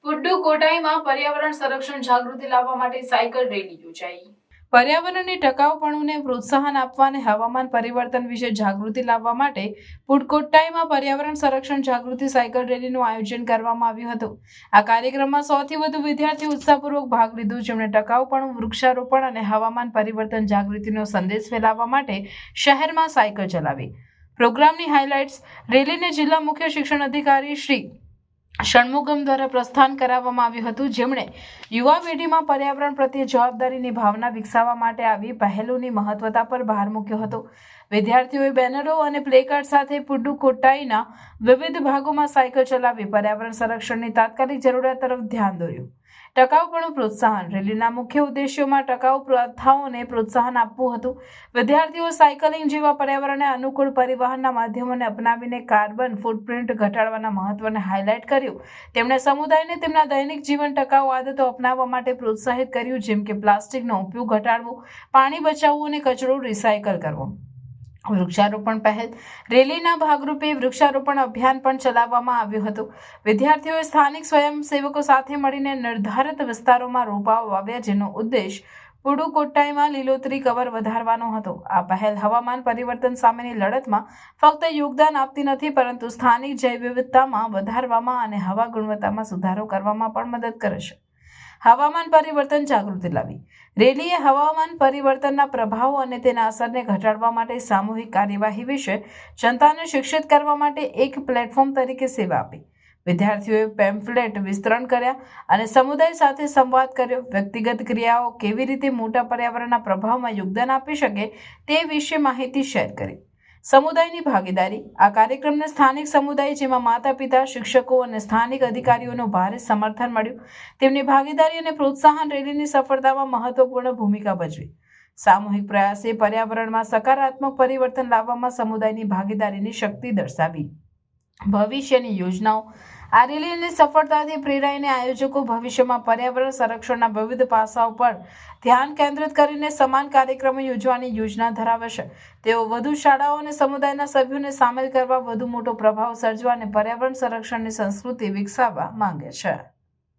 પુડ્ડુ કોટાઈમાં પર્યાવરણ સંરક્ષણ જાગૃતિ લાવવા માટે સાયકલ રેલી યોજાઈ। પર્યાવરણની ટકાઉપણુને પ્રોત્સાહન આપવા અને હવામાન પરિવર્તન વિશે જાગૃતિ લાવવા માટે પુડકોટ્ટાઈમાં પર્યાવરણ સંરક્ષણ જાગૃતિ સાયકલ રેલીનું આયોજન કરવામાં આવ્યું હતું। આ કાર્યક્રમમાં 100થી વધુ વિદ્યાર્થીઓ ઉત્સાહપૂર્વક ભાગ લીધો, જેમણે ટકાઉપણું, વૃક્ષારોપણ અને હવામાન પરિવર્તન જાગૃતિનો સંદેશ ફેલાવવા માટે શહેરમાં સાયકલ ચલાવી। પ્રોગ્રામની હાઇલાઇટ્સ રેલીને જિલ્લા મુખ્ય શિક્ષણ અધિકારી શ્રી ષણમુગમ દ્વારા પ્રસ્થાન કરાવવામાં આવ્યું હતું, જેમણે યુવા પેઢીમાં પર્યાવરણ પ્રત્યે જવાબદારીની ભાવના વિકસાવવા માટે આવી પહેલોની મહત્વતા પર ભાર મૂક્યો હતો। વિદ્યાર્થીઓએ બેનરો અને પ્લેકાર્ડ સાથે પુડુકોટ્ટાઈના વિવિધ ભાગોમાં સાયકલ ચલાવી પર્યાવરણ સંરક્ષણની તાત્કાલિક જરૂરિયાત તરફ ધ્યાન દોર્યું। ટકાઉપણું પ્રોત્સાહન રેલીના મુખ્ય ઉદ્દેશ્યોમાં ટકાઉ પ્રથાઓને પ્રોત્સાહન આપવું હતું। વિદ્યાર્થીઓ સાયકલિંગ જેવા પર્યાવરણને અનુકૂળ પરિવહનના માધ્યમોને અપનાવીને કાર્બન ફૂટપ્રિન્ટ ઘટાડવાના મહત્વને હાઇલાઇટ કર્યું। તેમણે સમુદાયને તેમના દૈનિક જીવન ટકાઉ આદતો અપનાવવા માટે પ્રોત્સાહિત કર્યું, જેમ કે પ્લાસ્ટિકનો ઉપયોગ ઘટાડવો, પાણી બચાવવું અને કચરો રિસાયકલ કરવો। વૃક્ષારોપણ પહેલ રેલીના ભાગરૂપે વૃક્ષારોપણ અભિયાન પણ ચલાવવામાં આવ્યું હતું। વિદ્યાર્થીઓએ સ્થાનિક સ્વયંસેવકો સાથે મળીને નિર્ધારિત વિસ્તારોમાં રોપાઓ વાવ્યા, જેનો ઉદ્દેશ પુડુકોટ્ટાઈમાં લીલોતરી કવર વધારવાનો હતો। આ પહેલ હવામાન પરિવર્તન સામેની લડતમાં ફક્ત યોગદાન આપતી નથી, પરંતુ સ્થાનિક જૈવ વિવિધતામાં વધારવામાં અને હવા ગુણવત્તામાં સુધારો કરવામાં પણ મદદ કરે છે। હવામાન પરિવર્તન જાગૃતિ લાવી રેલીએ હવામાન પરિવર્તનના પ્રભાવો અને તેના અસરને ઘટાડવા માટે સામૂહિક કાર્યવાહી વિશે જનતાને શિક્ષિત કરવા માટે એક પ્લેટફોર્મ તરીકે સેવા આપી। વિદ્યાર્થીઓએ પેમ્ફલેટ વિતરણ કર્યા અને સમુદાય સાથે સંવાદ કર્યો। વ્યક્તિગત ક્રિયાઓ કેવી રીતે મોટા પર્યાવરણના પ્રભાવમાં યોગદાન આપી શકે તે વિશે માહિતી શેર કરી। સમુદાયની ભાગીદારી આ કાર્યક્રમને સ્થાનિક સમુદાય, જેમાં માતા પિતા, શિક્ષકો અને સ્થાનિક અધિકારીઓનું ભારે સમર્થન મળ્યું। તેમની ભાગીદારી અને પ્રોત્સાહન રેલીની સફળતામાં મહત્વપૂર્ણ ભૂમિકા ભજવી। સામૂહિક પ્રયાસે પર્યાવરણમાં સકારાત્મક પરિવર્તન લાવવામાં સમુદાયની ભાગીદારીની શક્તિ દર્શાવી। ભવિષ્યની યોજનાઓ આ રેલીની સફળતાથી પ્રેરાઈને આયોજકો ભવિષ્યમાં પર્યાવરણ સંરક્ષણના વિવિધ પાસાઓ પર ધ્યાન કેન્દ્રિત કરીને સમાન કાર્યક્રમો યોજવાની યોજના ધરાવે છે। તેઓ વધુ શાળાઓ અને સમુદાયના સભ્યોને સામેલ કરવા, વધુ મોટો પ્રભાવ સર્જવા અને પર્યાવરણ સંરક્ષણની સંસ્કૃતિ વિકસાવવા માંગે છે।